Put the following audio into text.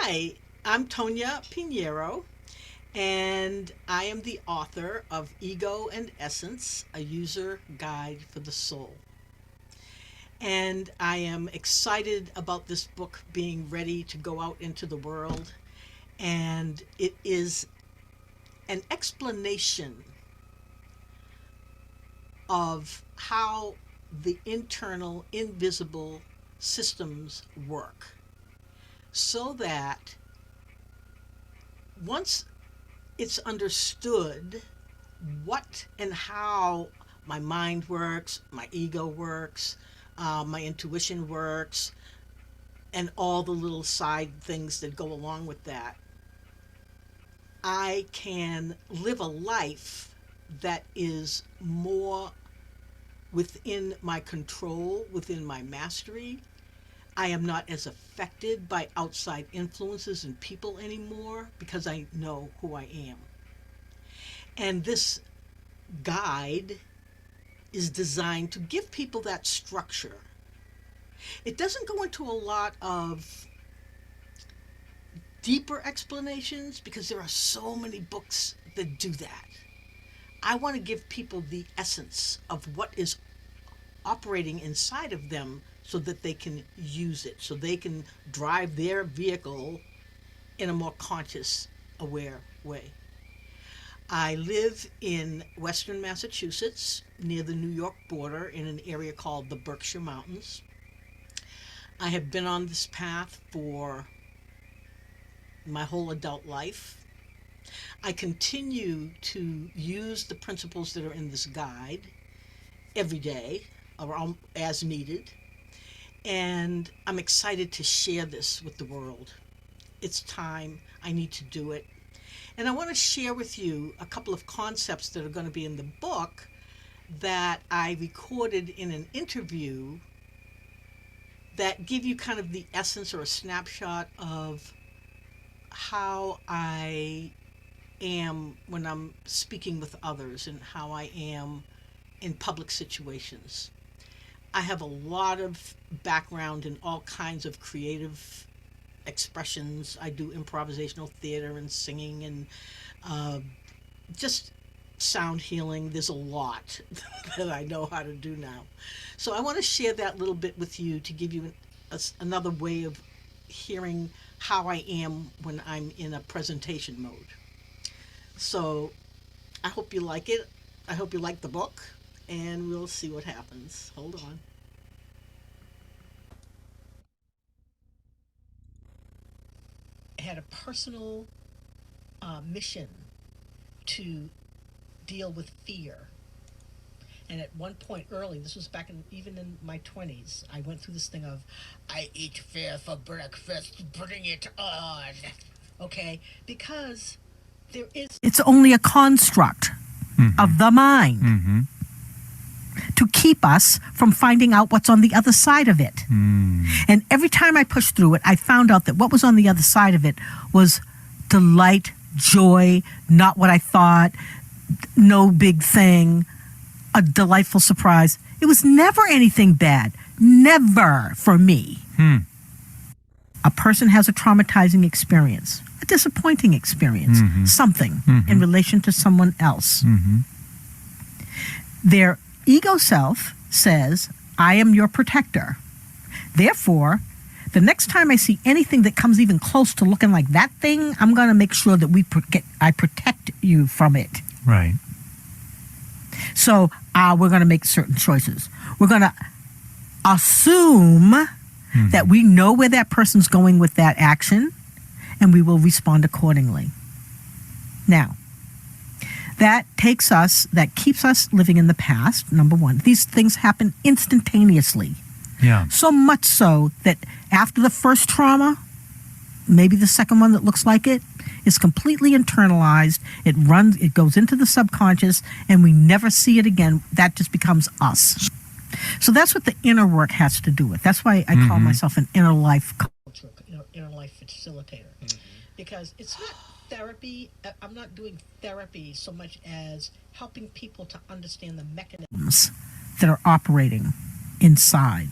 Hi, I'm Tonia Pinheiro, and I am the author of Ego and Essence, a user guide for the soul. And I am excited about this book being ready to go out into the world. And it is an explanation of how the internal invisible systems work so that once it's understood what and how my mind works, my ego works, my intuition works, and all the little side things that go along with that, I can live a life that is more within my control, within my mastery. I am not as affected by outside influences and people anymore because I know who I am. And this guide is designed to give people that structure. It doesn't go into a lot of deeper explanations because there are so many books that do that. I want to give people the essence of what is operating inside of them so that they can use it, so they can drive their vehicle in a more conscious, aware way. I live in western Massachusetts near the New York border in an area called the Berkshire Mountains. I have been on this path for my whole adult life. I continue to use the principles that are in this guide every day or as needed, and I'm excited to share this with the world. It's time. I need to do it. And I want to share with you a couple of concepts that are going to be in the book that I recorded in an interview that give you kind of the essence or a snapshot of how I am when I'm speaking with others and how I am in public situations. I have a lot of background in all kinds of creative expressions. I do improvisational theater and singing and uh, just sound healing. There's a lot that I know how to do now. So I want to share that little bit with you to give you another way of hearing how I am when I'm in a presentation mode. So I hope you like it. I hope you like the book, and we'll see what happens. Hold on. I had a personal mission to deal with fear. And at one point early, this was back in even in my 20s, I went through this thing of, I eat fear for breakfast, bring it on. Okay? Because there is. It's only a construct of the mind to keep us from finding out what's on the other side of it. And every time I pushed through it, I found out that what was on the other side of it was delight, joy, not what I thought, no big thing, a delightful surprise. It was never anything bad. Never for me. A person has a traumatizing experience, a disappointing experience, something in relation to someone else. Their ego self says, I am your protector. Therefore, the next time I see anything that comes even close to looking like that thing, I'm going to make sure that I protect you from it. Right. So we're going to make certain choices. We're going to assume that we know where that person's going with that action, and we will respond accordingly. Now, that keeps us living in the past, number one. These things happen instantaneously. Yeah. So much so that after the first trauma, maybe the second one that looks like it, is completely internalized. It goes into the subconscious, and we never see it again. That just becomes us. So that's what the inner work has to do with. That's why I call myself an inner life coach, inner life facilitator. Because it's not therapy. I'm not doing therapy so much as helping people to understand the mechanisms that are operating inside.